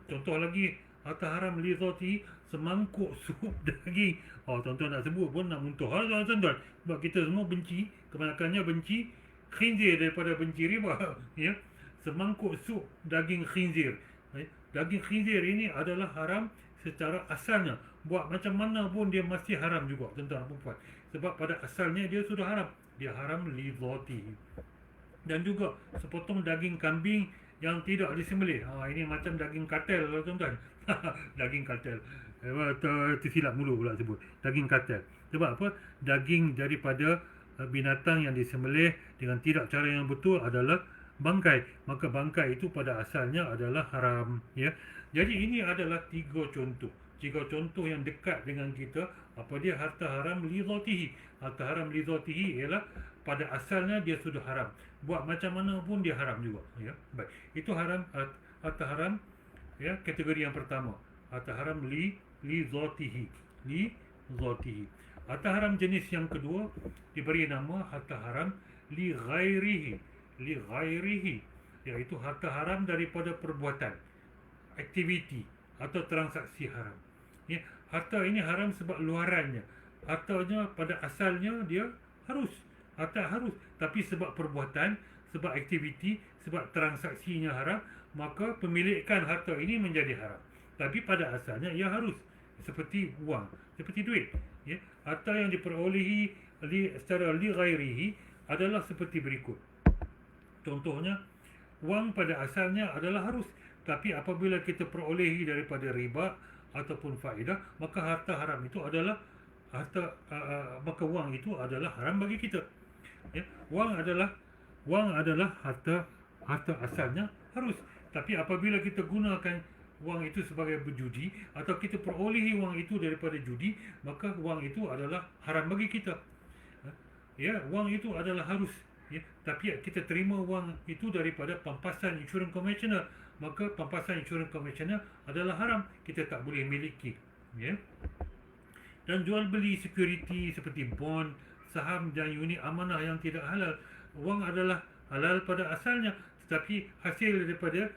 Speaker 1: Contoh lagi harta haram li dhatihi, semangkuk sup daging. Tuan-tuan nak sebut pun nak muntah. Tuan-tuan, sebab kita semua benci, kebanyakannya benci khinzir daripada benci riba. Ya. Semangkuk sup daging khinzir. Daging khinzir ini adalah haram secara asalnya. Buat macam mana pun dia masih haram juga, tuan-tuan dan puan. Sebab pada asalnya dia sudah haram. Dia haram li dhatihi. Dan juga sepotong daging kambing yang tidak disembelih. Ini macam daging kartel, tuan-tuan. Daging kartel. Tersilap mulu pula sebut. Daging kartel. Sebab apa? Daging daripada binatang yang disembelih dengan tidak cara yang betul adalah bangkai. Maka bangkai itu pada asalnya adalah haram. Ya. Jadi ini adalah tiga contoh. Tiga contoh yang dekat dengan kita. Apa dia harta haram li dhatihi? Harta haram li dhatihi ialah pada asalnya dia sudah haram. Buat macam mana pun dia haram juga. Ya. Baik. Itu haram, harta haram, ya, kategori yang pertama. Harta haram li dhatihi. Li dhatihi. Harta haram jenis yang kedua diberi nama harta haram li ghairihi. Li ghairihi, iaitu harta haram daripada perbuatan, aktiviti atau transaksi haram. Ya, harta ini haram sebab luarannya. Hartanya pada asalnya dia harus. Harta harus, tapi sebab perbuatan, sebab aktiviti, sebab transaksinya haram, maka pemilikan harta ini menjadi haram. Tapi pada asalnya ia harus, seperti wang, seperti duit. Ya, harta yang diperolehi secara li ghairihi adalah seperti berikut. Contohnya, wang pada asalnya adalah harus, tapi apabila kita perolehi daripada riba ataupun faedah, maka harta haram itu adalah maka wang itu adalah haram bagi kita. Ya, wang adalah harta asalnya harus, tapi apabila kita gunakan wang itu sebagai berjudi atau kita perolehi wang itu daripada judi, maka wang itu adalah haram bagi kita. Ya, wang itu adalah harus. Ya, tapi kita terima wang itu daripada pampasan insurans konvensional, maka pampasan insurans konvensional adalah haram, kita tak boleh miliki. Ya. Dan jual beli security seperti bond, saham dan unit amanah yang tidak halal. Wang adalah halal pada asalnya, tetapi hasil daripada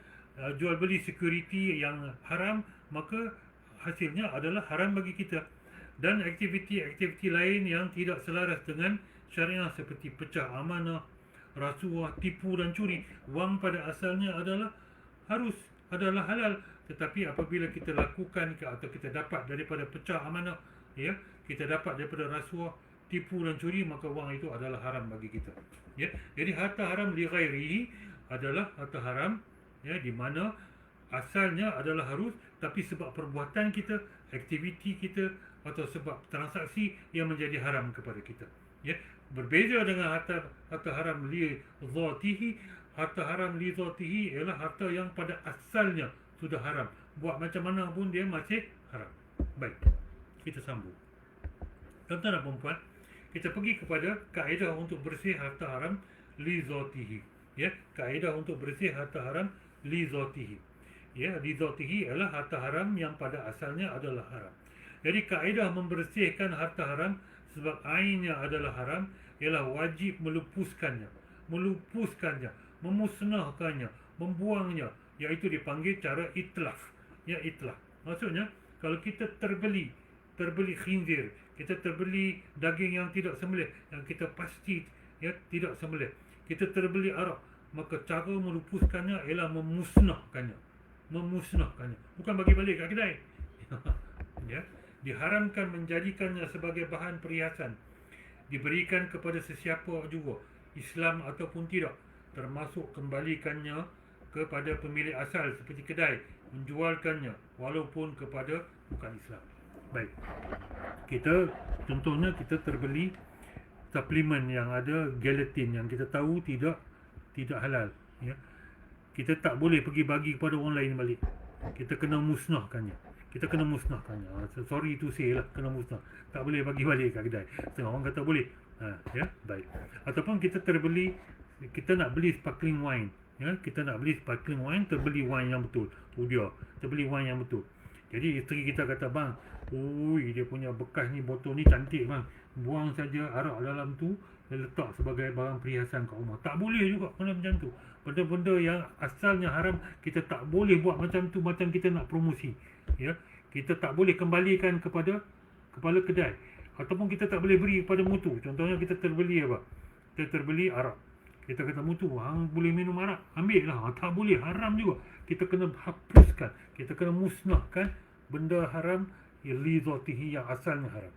Speaker 1: jual beli security yang haram, maka hasilnya adalah haram bagi kita. Dan aktiviti-aktiviti lain yang tidak selaras dengan syariah seperti pecah amanah, rasuah, tipu dan curi. Wang pada asalnya adalah harus, adalah halal, tetapi apabila kita lakukan atau kita dapat daripada pecah amanah, ya, kita dapat daripada rasuah, tipu dan curi, maka wang itu adalah haram bagi kita. Ya, jadi harta haram li ghairihi adalah harta haram, ya, di mana asalnya adalah harus, tapi sebab perbuatan kita, aktiviti kita atau sebab transaksi yang menjadi haram kepada kita. Ya, berbeza dengan harta haram li dhatihi. Harta haram li dhatihi ialah harta yang pada asalnya sudah haram. Buat macam mana pun dia masih haram. Baik, kita sambung. Tuan-tuan dan puan-puan, kita pergi kepada kaedah untuk bersih harta haram li dhatihi. Ya, kaedah untuk bersih harta haram li dhatihi. Ya, li dhatihi ialah harta haram yang pada asalnya adalah haram. Jadi kaedah membersihkan harta haram sebab ainnya adalah haram ialah wajib melupuskannya, memusnahkannya, membuangnya, iaitu dipanggil cara itlaf. Ya, itlaf. Maksudnya kalau kita terbeli khinzir, kita terbeli daging yang tidak sembelih, yang kita pasti tidak sembelih, kita terbeli arak, maka cara melupuskannya ialah memusnahkannya, bukan bagi balik kat kedai. Ya, diharamkan menjadikannya sebagai bahan perhiasan, diberikan kepada sesiapa juga, Islam ataupun tidak, termasuk kembalikannya kepada pemilik asal seperti kedai, menjualkannya walaupun kepada bukan Islam. Baik, contohnya kita terbeli suplemen yang ada gelatin yang kita tahu tidak halal, ya. Kita tak boleh pergi bagi kepada orang lain balik. Kita kena musnahkannya. Sorry to say lah, kena musnah. Tak boleh bagi balik kat kedai. Setengah orang kata boleh. Ya, baik. Ataupun kita nak beli sparkling wine. Ya, kita nak beli sparkling wine, terbeli wine yang betul. Dia terbeli wine yang betul. Jadi isteri kita kata, bang, dia punya bekas ni, botol ni cantik bang, buang saja arak dalam tu, letak sebagai barang perhiasan kat rumah. Tak boleh juga kena macam tu. Benda-benda yang asalnya haram, kita tak boleh buat macam tu, macam kita nak promosi. Ya, kita tak boleh kembalikan kepada kepala kedai, ataupun kita tak boleh beri kepada mutu. Contohnya kita terbeli arak, kita kata mutu, hang boleh minum arak, ambil lah. Tak boleh, haram juga. Kita kena hapuskan, kita kena musnahkan benda haram li zatihi yang asalnya haram.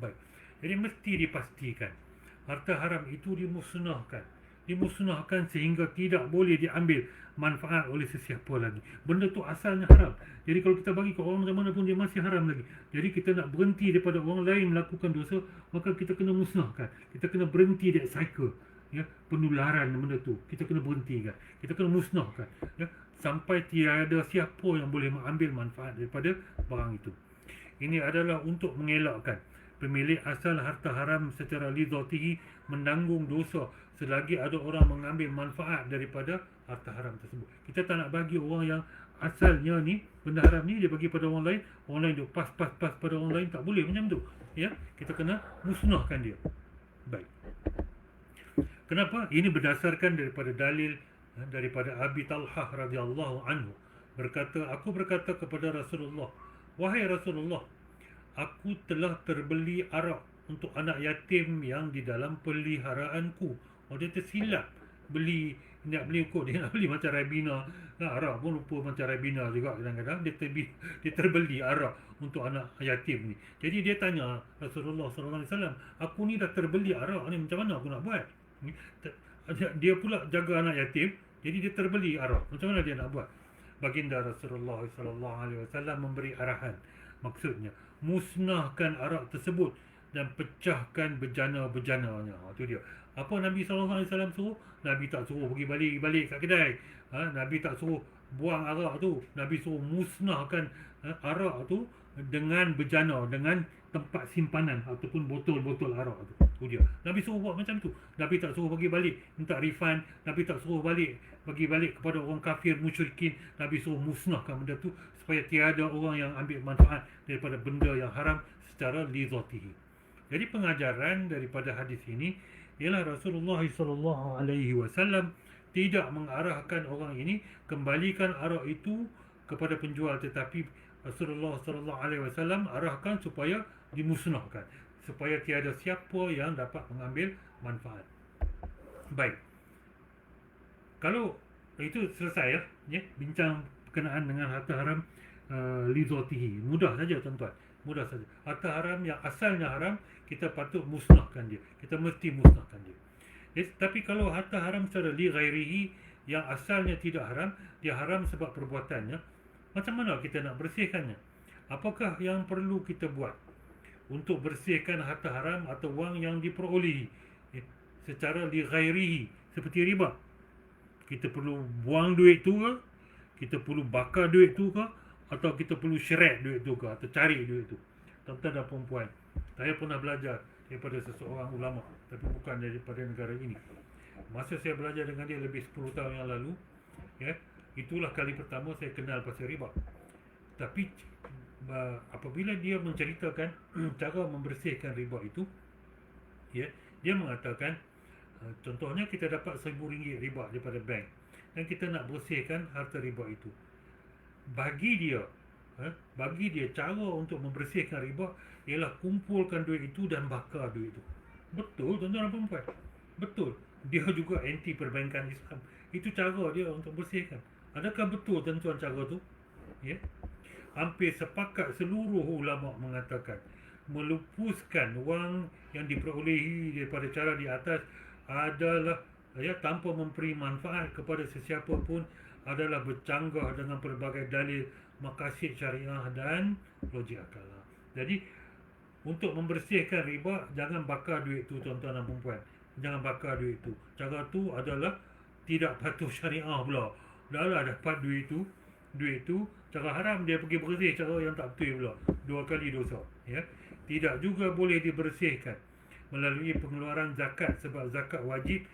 Speaker 1: Baik, jadi mesti dipastikan harta haram itu dimusnahkan sehingga tidak boleh diambil manfaat oleh sesiapa lagi. Benda tu asalnya haram. Jadi kalau kita bagi ke orang macam mana pun, dia masih haram lagi. Jadi kita nak berhenti daripada orang lain melakukan dosa, maka kita kena musnahkan. Kita kena berhenti dari cycle, ya, penularan benda tu. Kita kena berhentikan. Kita kena musnahkan, ya, sampai tiada siapa yang boleh mengambil manfaat daripada barang itu. Ini adalah untuk mengelakkan pemilik asal harta haram secara li zatihi menanggung dosa selagi ada orang mengambil manfaat daripada harta haram tersebut. Kita tak nak bagi orang yang asalnya ni, benda haram ni, dia bagi pada orang lain dia pas pada orang lain, tak boleh macam tu. Ya, kita kena musnahkan dia. Baik. Kenapa? Ini berdasarkan daripada dalil daripada Abi Talhah radhiyallahu anhu berkata, aku berkata kepada Rasulullah, wahai Rasulullah, aku telah terbeli arak untuk anak yatim yang di dalam peliharaanku. Dia tersilap nak beli kot, dia nak beli macam Ribena. Arak pun rupa macam Ribena juga kadang-kadang. Dia terbeli arak untuk anak yatim ni. Jadi dia tanya Rasulullah SAW, aku ni dah terbeli arak ni, macam mana aku nak buat? Dia pula jaga anak yatim, jadi dia terbeli arak. Macam mana dia nak buat? Baginda Rasulullah SAW memberi arahan. Maksudnya, musnahkan arak tersebut dan pecahkan bejana-bejananya. Itu dia. Apa Nabi SAW suruh? Nabi tak suruh pergi balik kat kedai. Nabi tak suruh buang arak tu. Nabi suruh musnahkan arak tu dengan bejana, dengan tempat simpanan ataupun botol-botol arak tu. Itu dia. Nabi suruh buat macam tu. Nabi tak suruh bagi balik, minta refund. Nabi tak suruh bagi balik kepada orang kafir musyrikin. Nabi suruh musnahkan benda tu supaya tiada orang yang ambil manfaat daripada benda yang haram secara li zatihi. Jadi pengajaran daripada hadis ini ialah Rasulullah SAW tidak mengarahkan orang ini kembalikan arak itu kepada penjual, tetapi Rasulullah SAW arahkan supaya dimusnahkan, supaya tiada siapa yang dapat mengambil manfaat. Baik, kalau itu selesai ya, bincang berkenaan dengan harta haram li zatihi. Mudah saja tuan-tuan, mudah saja. Harta haram yang asalnya haram, kita patut musnahkan dia. Kita mesti musnahkan dia. Tapi kalau harta haram secara li ghairihi yang asalnya tidak haram, dia haram sebab perbuatannya, macam mana kita nak bersihkannya? Apakah yang perlu kita buat untuk bersihkan harta haram atau wang yang diperolehi secara li ghairihi, seperti riba? Kita perlu buang duit tu ke? Kita perlu bakar duit tu ke? Atau kita perlu shred duit tu ke? Atau cari duit tu? Tuan-tuan dan perempuan, saya pernah belajar daripada seseorang ulama, tapi bukan daripada negara ini. Masa saya belajar dengan dia lebih 10 tahun yang lalu, ya, itulah kali pertama saya kenal pasal riba. Tapi apabila dia menceritakan cara membersihkan riba itu, ya, dia mengatakan contohnya kita dapat RM1,000 riba daripada bank dan kita nak bersihkan harta riba itu. Bagi dia, bagi dia cara untuk membersihkan riba ialah kumpulkan duit itu dan bakar duit itu. Betul tuan-tuan dan puan-puan? Betul. Dia juga anti perbankan Islam. Itu cara dia untuk bersihkan. Adakah betul tuan-tuan cara tu? Ya. Hampir sepakat seluruh ulama mengatakan melupuskan wang yang diperolehi daripada cara di atas adalah, ya, tanpa memberi manfaat kepada sesiapa pun, adalah bercanggah dengan pelbagai dalil maqasid syariah dan logik akal. Jadi untuk membersihkan riba, jangan bakar duit tu tuan-tuan dan puan-puan. Jangan bakar duit tu. Cara tu adalah tidak patuh syariah pula. Dah lah dapat duit tu cara haram, dia pergi bersih cara yang tak betul pula. 2 kali dosa, ya. Tidak juga boleh dibersihkan melalui pengeluaran zakat, sebab zakat wajib,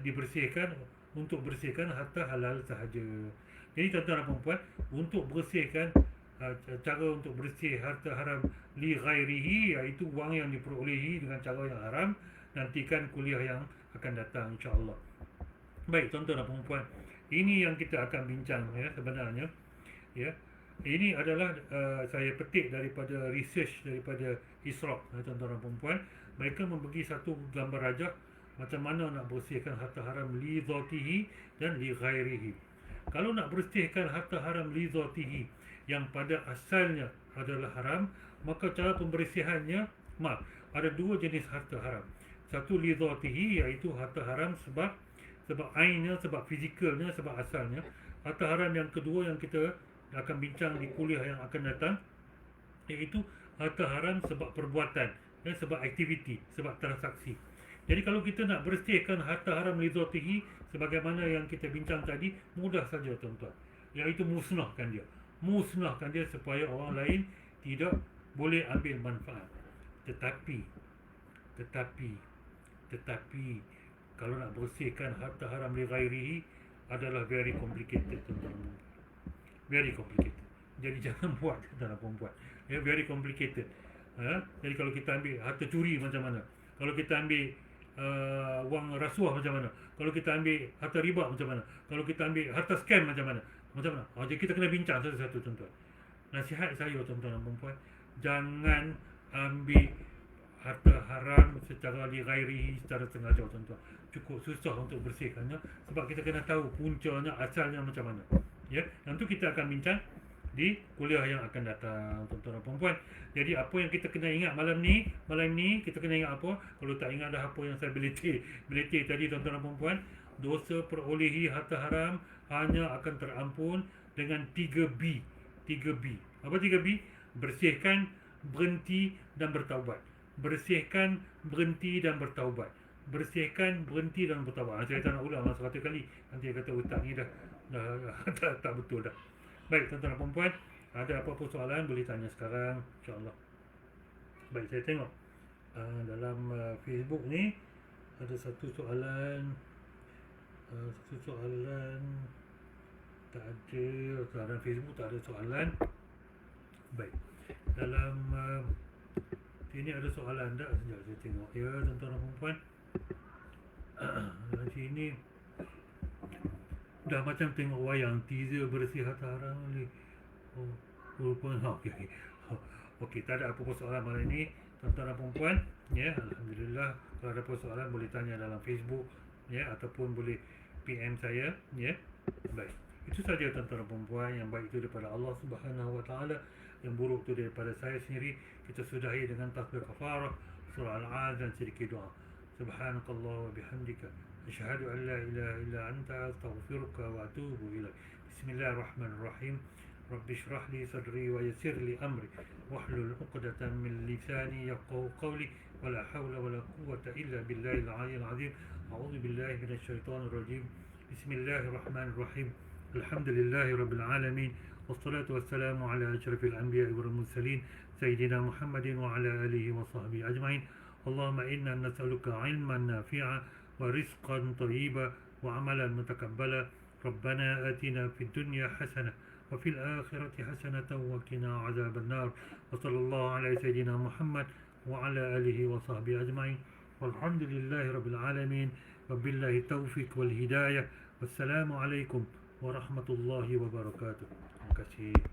Speaker 1: dibersihkan untuk bersihkan harta halal sahaja. Jadi tuan-tuan dan puan-puan, untuk bersihkan cara untuk bersih harta haram li ghairihi, iaitu wang yang diperolehi dengan cara yang haram, nantikan kuliah yang akan datang insya-Allah. Baik tuan-tuan dan puan-puan, ini yang kita akan bincang, ya, sebenarnya, ya. Ini adalah saya petik daripada research daripada Israq, tuan-tuan dan puan-puan. Mereka membagi satu gambar rajah macam mana nak bersihkan harta haram li dhatihi dan li ghairihi. Kalau nak bersihkan harta haram li dhatihi yang pada asalnya adalah haram, maka cara pembersihannya, ada 2 jenis harta haram. Satu li dhatihi, iaitu harta haram sebab ainnya, sebab fizikalnya, sebab asalnya. Harta haram yang kedua yang kita akan bincang di kuliah yang akan datang, iaitu harta haram sebab perbuatan, sebab aktiviti, sebab transaksi. Jadi kalau kita nak bersihkan harta haram li dhatihi sebagaimana yang kita bincang tadi, mudah saja tuan-tuan, iaitu musnahkan dia supaya orang lain tidak boleh ambil manfaat. Tetapi kalau nak bersihkan harta haram li ghairihi adalah very complicated, tuan-tuan. Very complicated. Jadi jangan buat, tuan-tuan dan puan-puan. Ya, very complicated. Jadi kalau kita ambil harta curi macam mana? Kalau kita ambil wang rasuah macam mana? Kalau kita ambil harta riba macam mana? Kalau kita ambil harta scam macam mana? Jadi kita kena bincang satu-satu, tuan-tuan. Nasihat saya, tuan-tuan dan puan-puan, jangan ambil harta haram secara li ghairihi, secara sengaja, tuan-tuan. Cukup susah untuk bersihkannya sebab kita kena tahu puncanya, asalnya macam mana. Ya, nanti kita akan bincang di kuliah yang akan datang, tuan-tuan dan puan-puan. Jadi apa yang kita kena ingat malam ni kita kena ingat apa? Kalau tak ingat dah apa yang saya beletir tadi, tuan-tuan dan puan-puan, dosa perolehi harta haram hanya akan terampun dengan 3B. 3B. Apa 3B? Bersihkan, berhenti dan bertaubat. Bersihkan, berhenti dan bertaubat. Bersihkan, berhenti dan bertaubat. Saya tak nak ulang 100 kali. Nanti dia kata ustaz ni dah tak betul dah. Baik tuan-tuan dan puan-puan, ada apa-apa soalan boleh tanya sekarang insya-Allah. Baik, saya tengok dalam Facebook ni ada satu soalan. Tak ada. Dalam Facebook tak ada soalan. Baik, dalam sini ada soalan tak? Sekejap saya tengok ya, tuan-tuan dan puan-puan. Dalam sini dah macam tengok wayang, teaser bersih harta haram ni. Okey. Okey, tak ada apa-apa soalan malam ni, tuan-tuan dan puan-puan. Ya, alhamdulillah. Kalau ada apa soalan boleh tanya dalam Facebook, ya, ataupun boleh PM saya, ya. Baik. Itu saja tuan-tuan dan puan-puan, yang baik itu daripada Allah Subhanahu Wa Taala, yang buruk itu daripada saya sendiri. Kita sudahi dengan takbir kafarah, surah Al-'Ad dan sedikit doa. Subhanakallah wa bihamdika, asyhadu an la ilaha illa anta, astaghfiruka wa atubu ilaik. Bismillahirrahmanirrahim. Rabbi shrah li sadri wa yassir li amri wahlul 'uqdatam min lisani yafqahu qawli wa la hawla wa la quwwata illa billahil 'aliyyil 'azim. A'udzu billahi minasy syaithanir rajim. Bismillahirrahmanirrahim. Alhamdulillahi rabbil alamin. Wassalatu wassalamu ala asyrafil anbiya'i wal mursalin sayyidina Muhammadin wa ala alihi wa sahbihi ajma'in. Allahumma inna nas'aluka 'ilman nafi'a wa rizqan thayyiba wa 'amalan mutaqabbala. Rabbana atina fid dunya hasanah وفي الآخرة حسنة وقنا عذاب النار وصلى الله على سيدنا محمد وعلى آله وصحبه أجمعين والحمد لله رب العالمين وبالله التوفيق والهداية والسلام عليكم warahmatullahi wabarakatuh. Terima kasih.